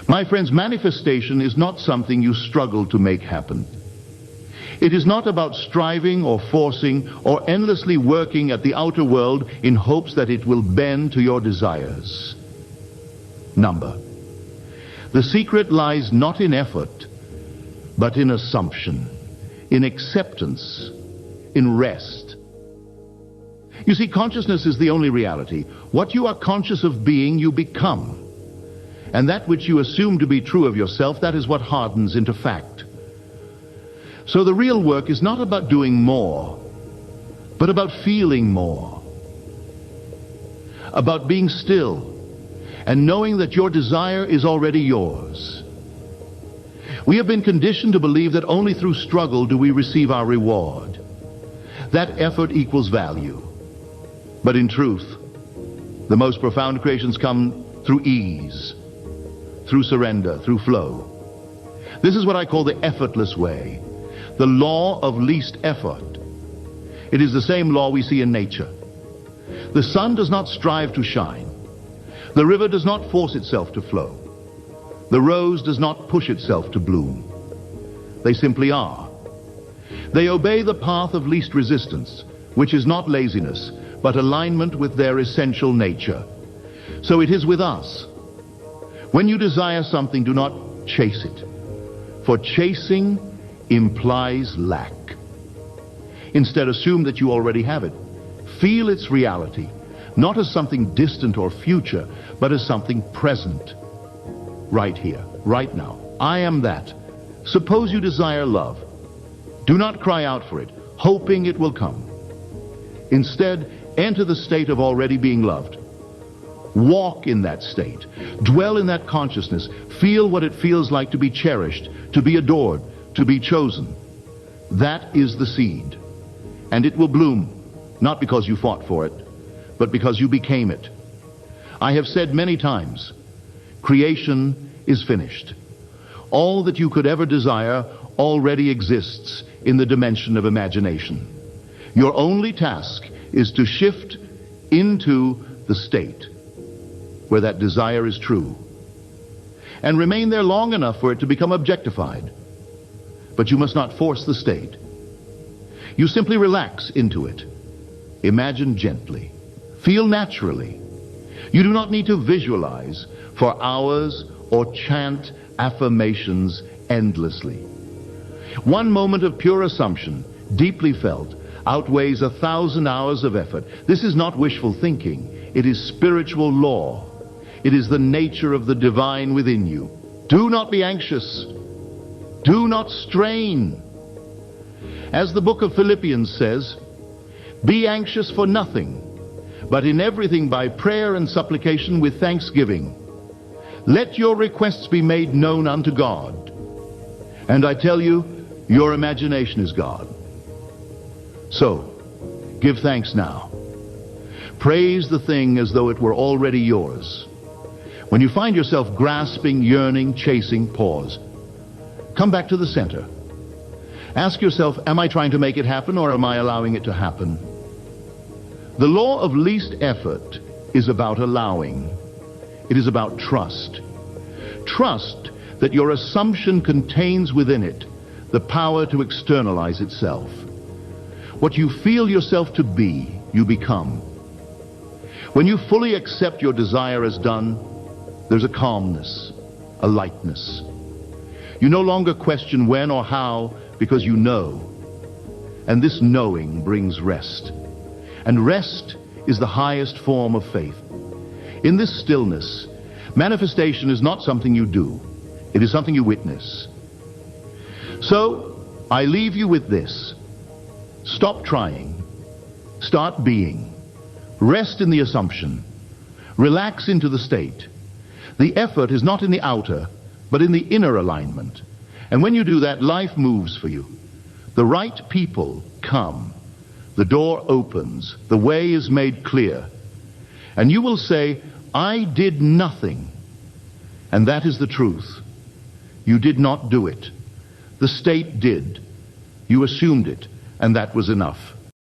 My friends, manifestation is not something you struggle to make happen. It is not about striving or forcing or endlessly working at the outer world in hopes that it will bend to your desires. The secret lies not in effort, but in assumption, in acceptance, in rest. You see, consciousness is the only reality. What you are conscious of being, you become. And that which you assume to be true of yourself, that is what hardens into fact. So the real work is not about doing more, but about feeling more. About being still and knowing that your desire is already yours. We have been conditioned to believe that only through struggle do we receive our reward. That effort equals value. But in truth, the most profound creations come through ease, through surrender, through flow. This is what I call the effortless way, the law of least effort. It is the same law we see in nature. The sun does not strive to shine. The river does not force itself to flow. The rose does not push itself to bloom. They simply are. They obey the path of least resistance, which is not laziness, but alignment with their essential nature. So it is with us. When you desire something, do not chase it, for chasing implies lack. Instead, assume that you already have it. Feel its reality, not as something distant or future, but as something present. Right here, right now. I am that. Suppose you desire love. Do not cry out for it, hoping it will come. Instead, enter the state of already being loved. Walk in that state. Dwell in that consciousness. Feel what it feels like to be cherished, to be adored, to be chosen. That is the seed. And it will bloom, not because you fought for it, but because you became it. I have said many times, creation is finished. All that you could ever desire already exists in the dimension of imagination. Your only task is to shift into the state where that desire is true, and remain there long enough for it to become objectified. But you must not force the state. You simply relax into it. Imagine gently. Feel naturally. You do not need to visualize for hours or chant affirmations endlessly. One moment of pure assumption, deeply felt, outweighs 1,000 hours of effort. This is not wishful thinking. It is spiritual law. It is the nature of the divine within you. Do not be anxious. Do not strain. As the book of Philippians says, be anxious for nothing, but in everything by prayer and supplication with thanksgiving. Let your requests be made known unto God. And I tell you, your imagination is God. So, give thanks now. Praise the thing as though it were already yours. When you find yourself grasping, yearning, chasing, pause. Come back to the center. Ask yourself, am I trying to make it happen, or am I allowing it to happen? The law of least effort is about allowing. It is about trust. Trust that your assumption contains within it the power to externalize itself. What you feel yourself to be, you become. When you fully accept your desire as done, there's a calmness, a lightness. You no longer question when or how, because you know. And this knowing brings rest. And rest is the highest form of faith. In this stillness, manifestation is not something you do. It is something you witness. So, I leave you with this. Stop trying. Start being. Rest in the assumption. Relax into the state. The effort is not in the outer, but in the inner alignment. And when you do that, life moves for you. The right people come. The door opens. The way is made clear. And you will say, I did nothing. And that is the truth. You did not do it. The state did. You assumed it, and that was enough.